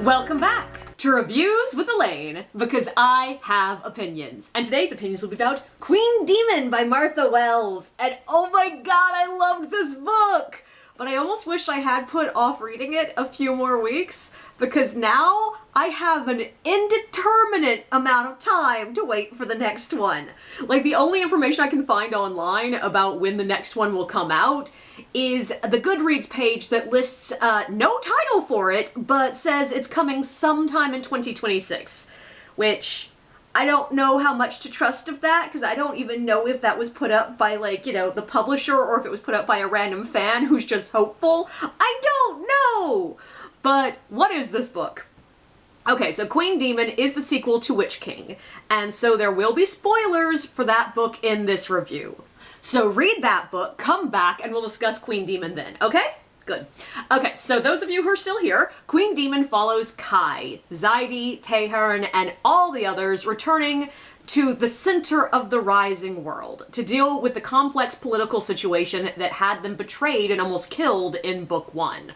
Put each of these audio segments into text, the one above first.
Welcome back to Reviews with Elaine, because I have opinions. And today's opinions will be about Queen Demon by Martha Wells. And oh my god, I loved this book! But I almost wish I had put off reading it a few more weeks, because now I have an indeterminate amount of time to wait for the next one. Like, the only information I can find online about when the next one will come out is the Goodreads page that lists no title for it, but says it's coming sometime in 2026, which I don't know how much to trust of that, because I don't even know if that was put up by, like, you know, the publisher, or if it was put up by a random fan who's just hopeful. I don't know! But what is this book? Okay, so Queen Demon is the sequel to Witch King, and so there will be spoilers for that book in this review. So read that book, come back, and we'll discuss Queen Demon then, okay? Good. Okay, so those of you who are still here, Queen Demon follows Kai, Zaidi, Tehern, and all the others returning to the center of the rising world to deal with the complex political situation that had them betrayed and almost killed in Book 1.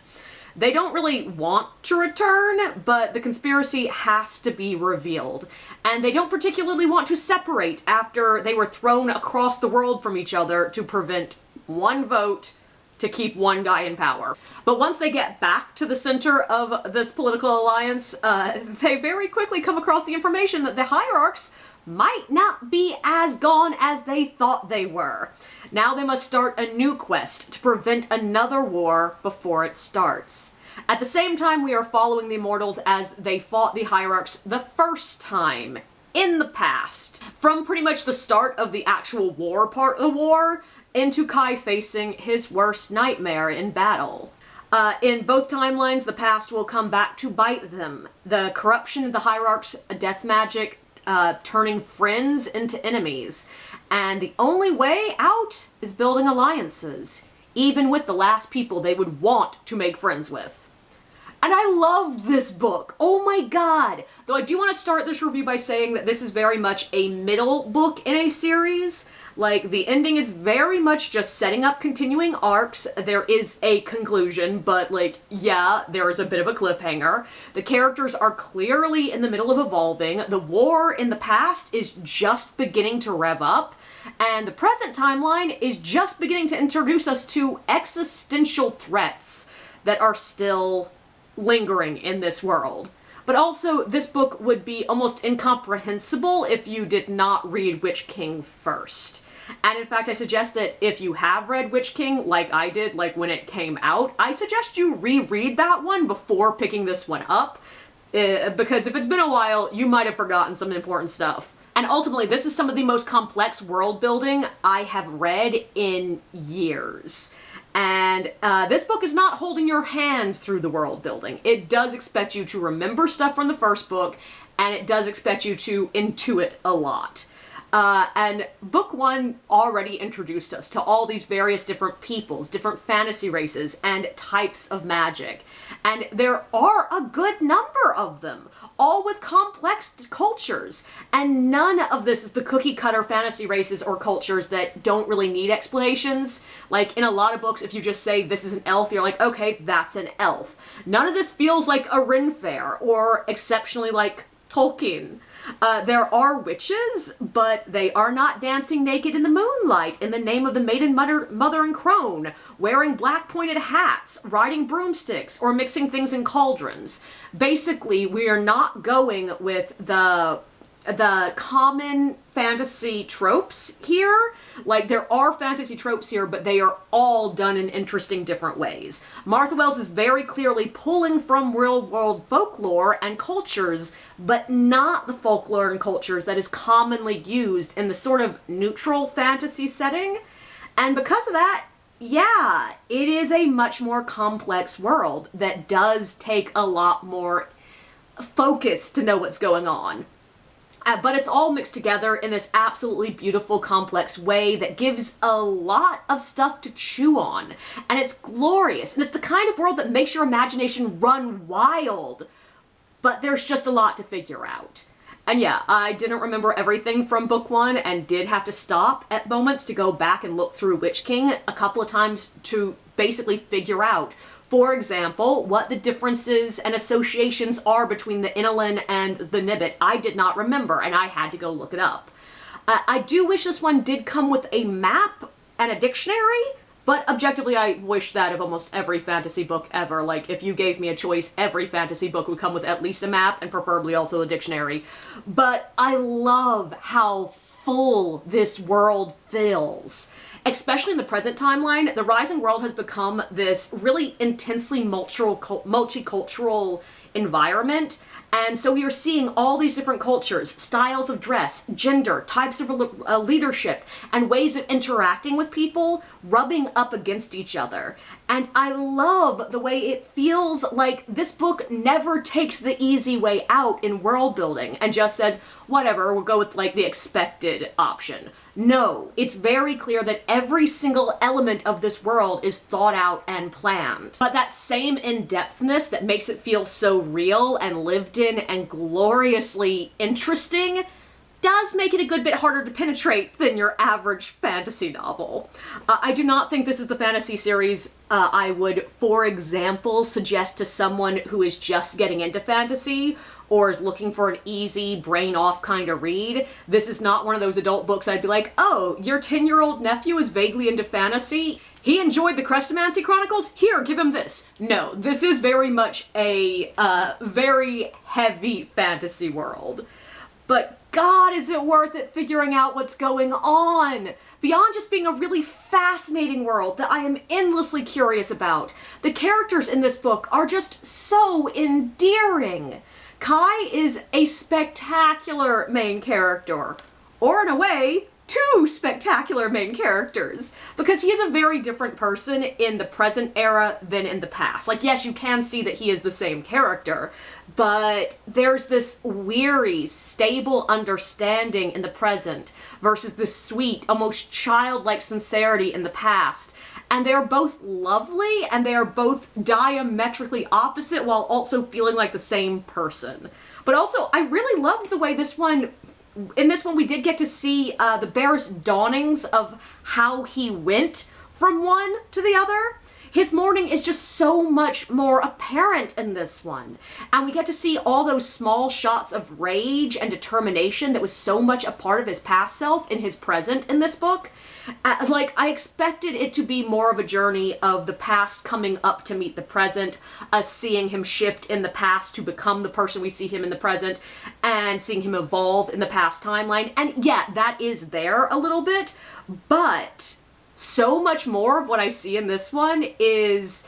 They don't really want to return, but the conspiracy has to be revealed. And they don't particularly want to separate after they were thrown across the world from each other to prevent one vote to keep one guy in power. But once they get back to the center of this political alliance, they very quickly come across the information that the hierarchs might not be as gone as they thought they were. Now they must start a new quest to prevent another war before it starts. At the same time, we are following the Immortals as they fought the hierarchs the first time in the past. From pretty much the start of the actual war part of the war, into Kai facing his worst nightmare in battle. In both timelines, the past will come back to bite them. The corruption of the hierarchs, death magic, turning friends into enemies. And the only way out is building alliances, even with the last people they would want to make friends with. And I loved this book. Oh my god! Though I do want to start this review by saying that this is very much a middle book in a series. Like, the ending is very much just setting up continuing arcs. There is a conclusion, but, like, yeah, there is a bit of a cliffhanger. The characters are clearly in the middle of evolving. The war in the past is just beginning to rev up. And the present timeline is just beginning to introduce us to existential threats that are still lingering in this world. But also, this book would be almost incomprehensible if you did not read Witch King first. And in fact, I suggest that if you have read Witch King, like I did, like when it came out, I suggest you reread that one before picking this one up, because if it's been a while, you might have forgotten some important stuff. And ultimately, this is some of the most complex world building I have read in years. And this book is not holding your hand through the world building. It does expect you to remember stuff from the first book, and it does expect you to intuit a lot. And Book 1 already introduced us to all these various different peoples, different fantasy races, and types of magic. And there are a good number of them, all with complex cultures. And none of this is the cookie-cutter fantasy races or cultures that don't really need explanations. Like, in a lot of books, if you just say, this is an elf, you're like, okay, that's an elf. None of this feels like a Ren Fair, or exceptionally like Tolkien. There are witches, but they are not dancing naked in the moonlight in the name of the Maiden Mother and Crone, wearing black pointed hats, riding broomsticks, or mixing things in cauldrons. Basically, we are not going with the common fantasy tropes here. Like, there are fantasy tropes here, but they are all done in interesting different ways. Martha Wells is very clearly pulling from real-world folklore and cultures, but not the folklore and cultures that is commonly used in the sort of neutral fantasy setting. And because of that, yeah, it is a much more complex world that does take a lot more focus to know what's going on. But it's all mixed together in this absolutely beautiful, complex way that gives a lot of stuff to chew on. And it's glorious. And it's the kind of world that makes your imagination run wild. But there's just a lot to figure out. And yeah, I didn't remember everything from book one and did have to stop at moments to go back and look through Witch King a couple of times to basically figure out For example, what the differences and associations are between the Inulin and the Nibbit, I did not remember, and I had to go look it up. I do wish this one did come with a map and a dictionary, but objectively I wish that of almost every fantasy book ever. Like, if you gave me a choice, every fantasy book would come with at least a map, and preferably also a dictionary. But I love how full this world feels. Especially in the present timeline, the Rising World has become this really intensely multicultural environment. And so we are seeing all these different cultures, styles of dress, gender, types of leadership, and ways of interacting with people rubbing up against each other. And I love the way it feels like this book never takes the easy way out in world building and just says, whatever, we'll go with like the expected option. No, it's very clear that every single element of this world is thought out and planned. But that same in-depthness that makes it feel so real and lived in and gloriously interesting does make it a good bit harder to penetrate than your average fantasy novel. I do not think this is the fantasy series I would, for example, suggest to someone who is just getting into fantasy or is looking for an easy, brain-off kind of read. This is not one of those adult books I'd be like, oh, your 10-year-old nephew is vaguely into fantasy? He enjoyed the Crestomancy Chronicles? Here, give him this. No, this is very much a very heavy fantasy world. But God, is it worth it figuring out what's going on? Beyond just being a really fascinating world that I am endlessly curious about, the characters in this book are just so endearing. Kai is a spectacular main character, or in a way, two spectacular main characters, because he is a very different person in the present era than in the past. Like, yes, you can see that he is the same character, but there's this weary, stable understanding in the present versus the sweet, almost childlike sincerity in the past. And they're both lovely, and they are both diametrically opposite while also feeling like the same person. But also, I really loved the way in this one we did get to see the barest dawnings of how he went from one to the other. His mourning is just so much more apparent in this one. And we get to see all those small shots of rage and determination that was so much a part of his past self in his present in this book. Like, I expected it to be more of a journey of the past coming up to meet the present, us seeing him shift in the past to become the person we see him in the present, and seeing him evolve in the past timeline. And yeah, that is there a little bit, but so much more of what I see in this one is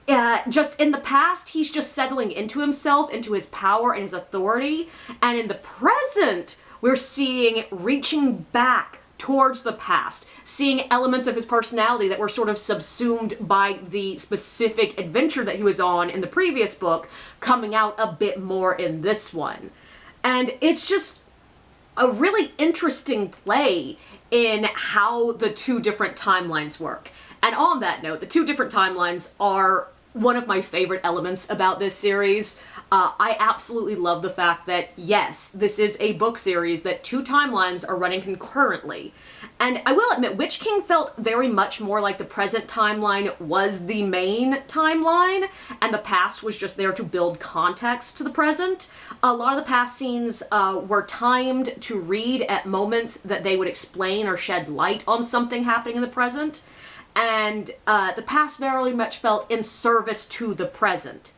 just in the past, he's just settling into himself, into his power and his authority. And in the present, we're seeing reaching back towards the past, seeing elements of his personality that were sort of subsumed by the specific adventure that he was on in the previous book coming out a bit more in this one. And it's just a really interesting play in how the two different timelines work. And on that note, the two different timelines are one of my favorite elements about this series. I absolutely love the fact that, yes, this is a book series that two timelines are running concurrently. And I will admit, Witch King felt very much more like the present timeline was the main timeline, and the past was just there to build context to the present. A lot of the past scenes were timed to read at moments that they would explain or shed light on something happening in the present. And the past very much felt in service to the present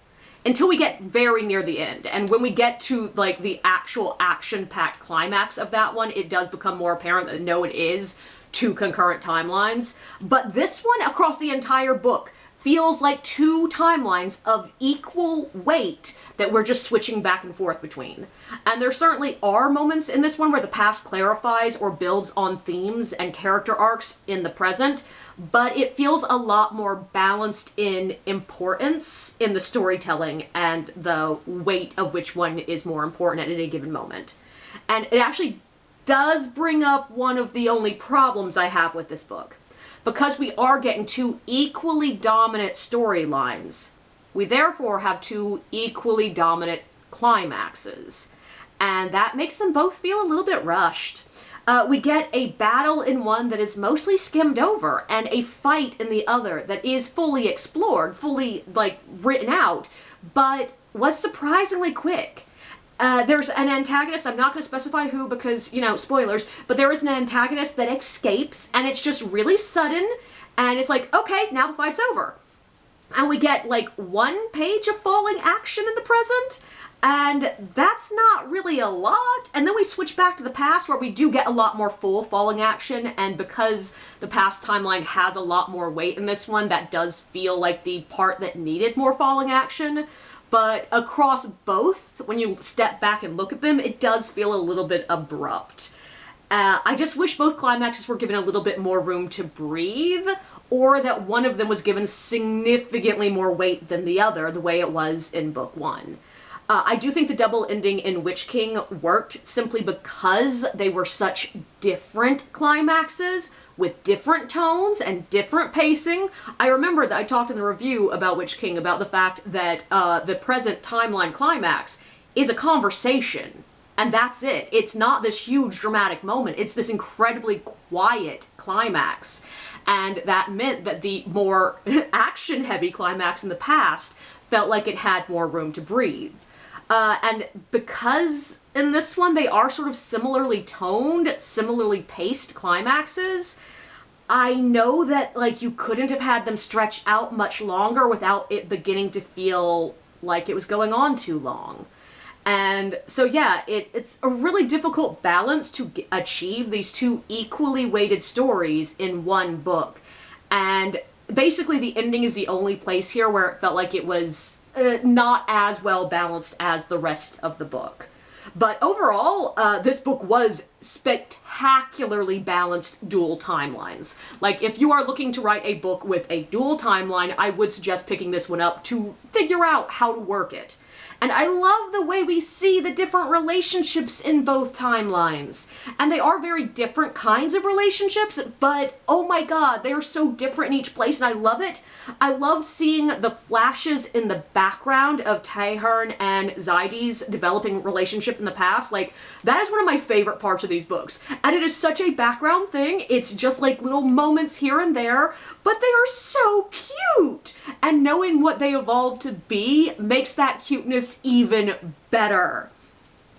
until we get very near the end. And when we get to like the actual action-packed climax of that one, it does become more apparent that no, it is two concurrent timelines. But this one across the entire book feels like two timelines of equal weight that we're just switching back and forth between. And there certainly are moments in this one where the past clarifies or builds on themes and character arcs in the present, but it feels a lot more balanced in importance in the storytelling and the weight of which one is more important at any given moment. And it actually does bring up one of the only problems I have with this book. Because we are getting two equally dominant storylines, we therefore have two equally dominant climaxes. And that makes them both feel a little bit rushed. We get a battle in one that is mostly skimmed over, and a fight in the other that is fully explored, fully, like, written out, but was surprisingly quick. There's an antagonist, I'm not going to specify who because, you know, spoilers, but there is an antagonist that escapes, and it's just really sudden, and it's like, okay, now the fight's over. And we get, like, 1 page of falling action in the present, and that's not really a lot. And then we switch back to the past where we do get a lot more full falling action, and because the past timeline has a lot more weight in this one, that does feel like the part that needed more falling action. But across both, when you step back and look at them, it does feel a little bit abrupt. I just wish both climaxes were given a little bit more room to breathe, or that one of them was given significantly more weight than the other, the way it was in book 1. I do think the double ending in Witch King worked simply because they were such different climaxes with different tones and different pacing. I remember that I talked in the review about Witch King about the fact that the present timeline climax is a conversation, and that's it. It's not this huge dramatic moment. It's this incredibly quiet climax, and that meant that the more action-heavy climax in the past felt like it had more room to breathe. And because in this one they are sort of similarly toned, similarly paced climaxes, I know that, like, you couldn't have had them stretch out much longer without it beginning to feel like it was going on too long. And so yeah, it's a really difficult balance to achieve these 2 equally weighted stories in one book. And basically the ending is the only place here where it felt like it was not as well balanced as the rest of the book. But overall, this book was spectacularly balanced dual timelines. Like, if you are looking to write a book with a dual timeline, I would suggest picking this one up to figure out how to work it. And I love the way we see the different relationships in both timelines. And they are very different kinds of relationships, but oh my god, they are so different in each place, and I love it. I loved seeing the flashes in the background of Tahern and Zaidi's developing relationship in the past. Like, that is one of my favorite parts of these books. And it is such a background thing. It's just like little moments here and there, but they are so cute! And knowing what they evolved to be makes that cuteness even better.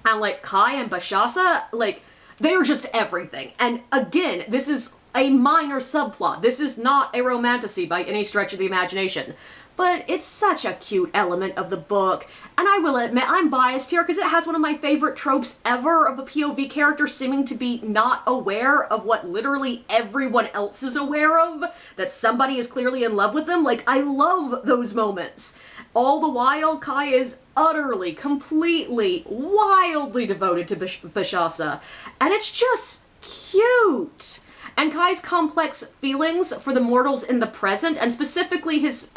And like Kai and Bashasa, like, they are just everything. And again, this is a minor subplot. This is not a romantasy by any stretch of the imagination. But it's such a cute element of the book. And I will admit, I'm biased here because it has one of my favorite tropes ever of a POV character seeming to be not aware of what literally everyone else is aware of, that somebody is clearly in love with them. Like, I love those moments. All the while, Kai is utterly, completely, wildly devoted to Bashasa. And it's just cute. And Kai's complex feelings for the mortals in the present, and specifically his,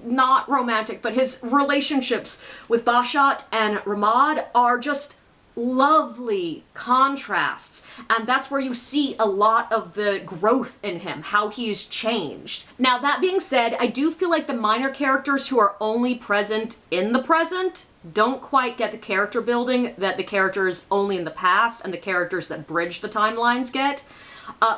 not romantic, but his relationships with Bashat and Ramad are just lovely contrasts. And that's where you see a lot of the growth in him, how he's changed. Now, that being said, I do feel like the minor characters who are only present in the present don't quite get the character building that the characters only in the past and the characters that bridge the timelines get.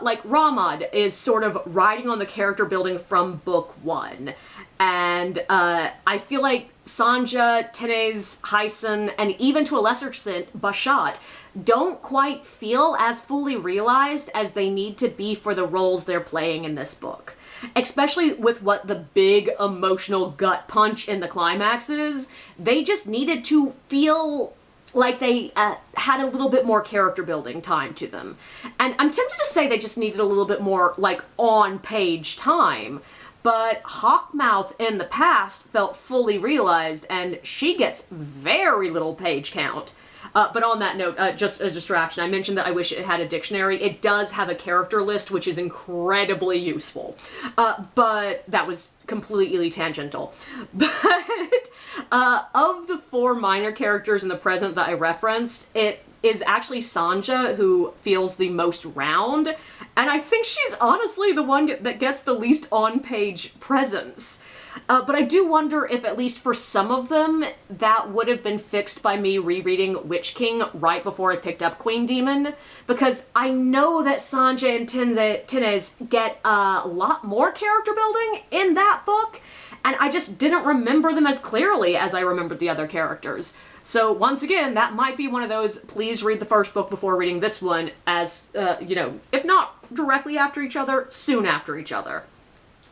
Like, Ramad is sort of riding on the character building from book 1. And I feel like Sanja, Tenez, Hyson, and even to a lesser extent, Bashat, don't quite feel as fully realized as they need to be for the roles they're playing in this book. Especially with what the big emotional gut punch in the climax is. They just needed to feel like they had a little bit more character building time to them. And I'm tempted to say they just needed a little bit more, like, on-page time. But Hawkmouth in the past felt fully realized, and she gets very little page count. But on that note, just a distraction, I mentioned that I wish it had a dictionary. It does have a character list, which is incredibly useful. But that was completely tangential. But of the 4 minor characters in the present that I referenced, it is actually Sanja who feels the most round. And I think she's honestly the one that gets the least on-page presence. But I do wonder if, at least for some of them, that would have been fixed by me rereading Witch King right before I picked up Queen Demon, because I know that Sanjay and Tinez get a lot more character building in that book, and I just didn't remember them as clearly as I remembered the other characters. So once again, that might be one of those, please read the first book before reading this one, as, you know, if not directly after each other, soon after each other.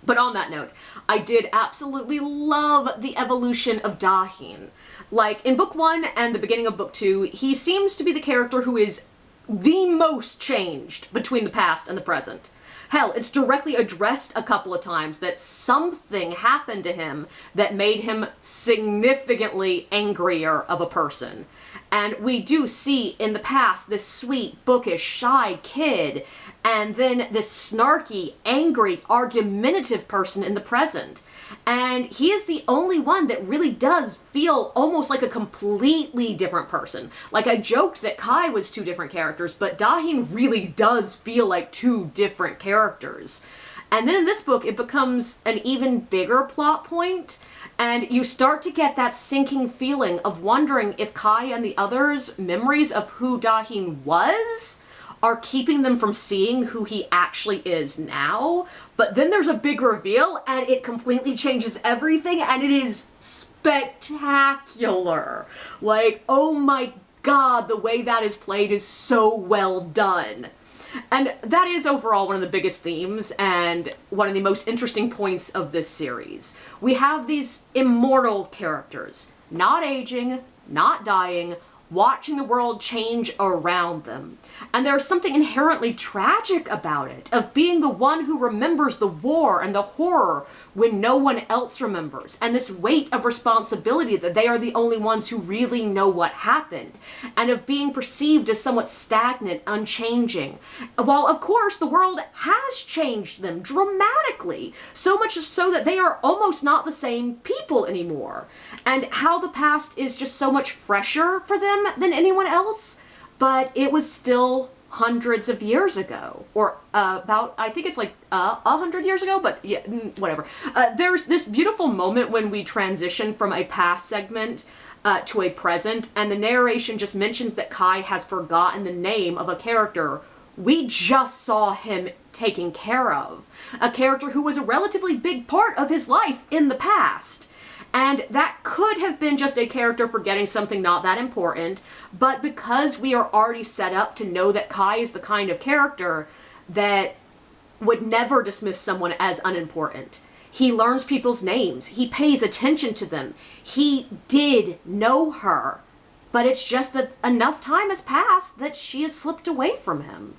But on that note, I did absolutely love the evolution of Dahin. Like, in book 1 and the beginning of book 2, he seems to be the character who is the most changed between the past and the present. Hell, it's directly addressed a couple of times that something happened to him that made him significantly angrier of a person. And we do see in the past this sweet, bookish, shy kid, and then this snarky, angry, argumentative person in the present. And he is the only one that really does feel almost like a completely different person. Like, I joked that Kai was 2 different characters, but Dahin really does feel like 2 different characters. And then in this book, it becomes an even bigger plot point, and you start to get that sinking feeling of wondering if Kai and the others' memories of who Dahin was are keeping them from seeing who he actually is now. But then there's a big reveal, and it completely changes everything, and it is spectacular. Like, oh my god, the way that is played is so well done. And that is overall one of the biggest themes and one of the most interesting points of this series. We have these immortal characters, not aging, not dying, watching the world change around them. And there's something inherently tragic about it, of being the one who remembers the war and the horror when no one else remembers, and this weight of responsibility that they are the only ones who really know what happened, and of being perceived as somewhat stagnant, unchanging. While, of course, the world has changed them dramatically, so much so that they are almost not the same people anymore, and how the past is just so much fresher for them than anyone else, but it was still hundreds of years ago, or about, I think it's like 100 years ago, but yeah, whatever. There's this beautiful moment when we transition from a past segment to a present, and the narration just mentions that Kai has forgotten the name of a character we just saw him taking care of. A character who was a relatively big part of his life in the past. And that could have been just a character forgetting something not that important, but because we are already set up to know that Kai is the kind of character that would never dismiss someone as unimportant. He learns people's names. He pays attention to them. He did know her, but it's just that enough time has passed that she has slipped away from him.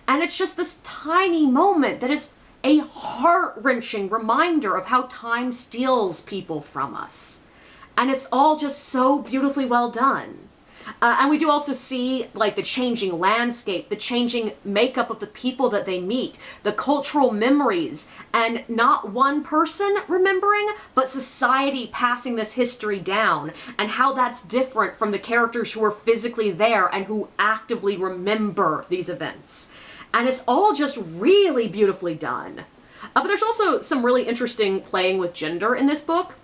And it's just this tiny moment that is a heart-wrenching reminder of how time steals people from us. And it's all just so beautifully well done. And we do also see, like, the changing landscape, the changing makeup of the people that they meet, the cultural memories, and not one person remembering, but society passing this history down, and how that's different from the characters who are physically there and who actively remember these events. And it's all just really beautifully done. But there's also some really interesting playing with gender in this book.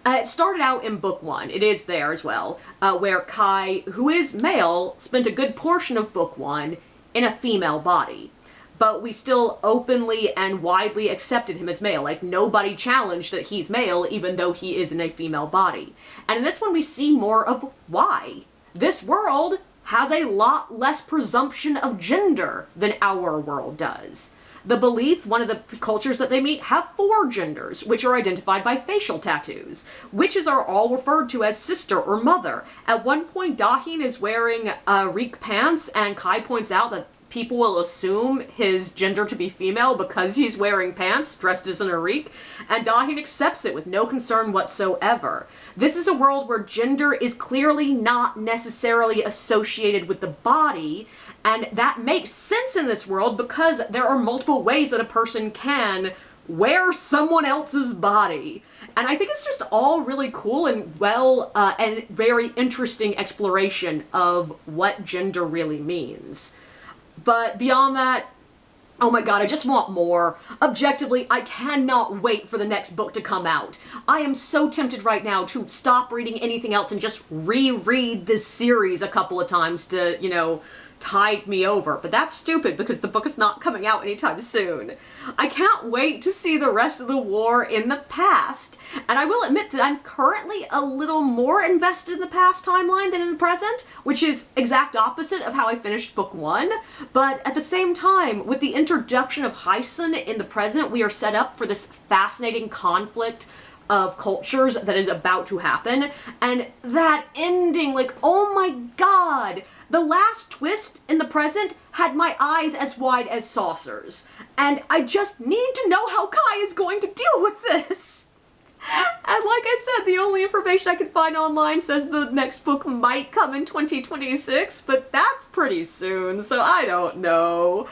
It started out in book 1, it is there as well, where Kai, who is male, spent a good portion of book 1 in a female body. But we still openly and widely accepted him as male. Like, nobody challenged that he's male, even though he is in a female body. And in this one we see more of why. This world has a lot less presumption of gender than our world does. The Beleeth, one of the cultures that they meet, have 4 genders, which are identified by facial tattoos. Witches are all referred to as sister or mother. At one point, Dahin is wearing reek pants, and Kai points out that people will assume his gender to be female because he's wearing pants dressed as an Arik, and Dahin accepts it with no concern whatsoever. This is a world where gender is clearly not necessarily associated with the body, and that makes sense in this world because there are multiple ways that a person can wear someone else's body. And I think it's just all really cool and well, and very interesting exploration of what gender really means. But beyond that, Oh my god, I just want more. Objectively, I cannot wait for the next book to come out. I am so tempted right now to stop reading anything else and just reread this series a couple of times to, you know, tide me over. But that's stupid because the book is not coming out anytime soon. I can't wait to see the rest of the war in the past. And I will admit that I'm currently a little more invested in the past timeline than in the present, which is exact opposite of how I finished book 1. But at the same time, with the introduction of Hyson in the present, we are set up for this fascinating conflict of cultures that is about to happen. And that ending, like, oh my god! The last twist in the present had my eyes as wide as saucers. And I just need to know how Kai is going to deal with this! And like I said, the only information I could find online says the next book might come in 2026, but that's pretty soon, so I don't know.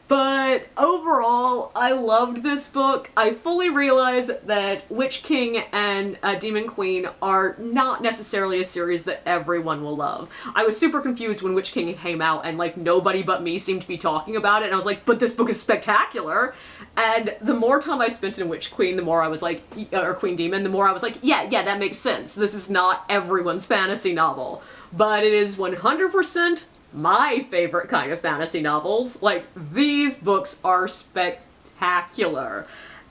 But overall, I loved this book. I fully realize that Witch King and Demon Queen are not necessarily a series that everyone will love. I was super confused when Witch King came out and like nobody but me seemed to be talking about it, and I was like, but this book is spectacular! And the more time I spent in Witch Queen, the more I was like, or Queen Demon, the more I was like, yeah, that makes sense. This is not everyone's fantasy novel. But it is 100% my favorite kind of fantasy novels. Like, these books are spectacular.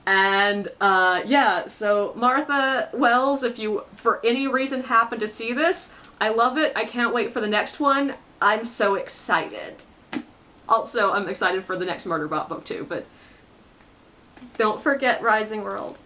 And, yeah, so Martha Wells, if you, for any reason, happen to see this, I love it. I can't wait for the next one. I'm so excited. Also, I'm excited for the next Murderbot book, too, but don't forget Rising World.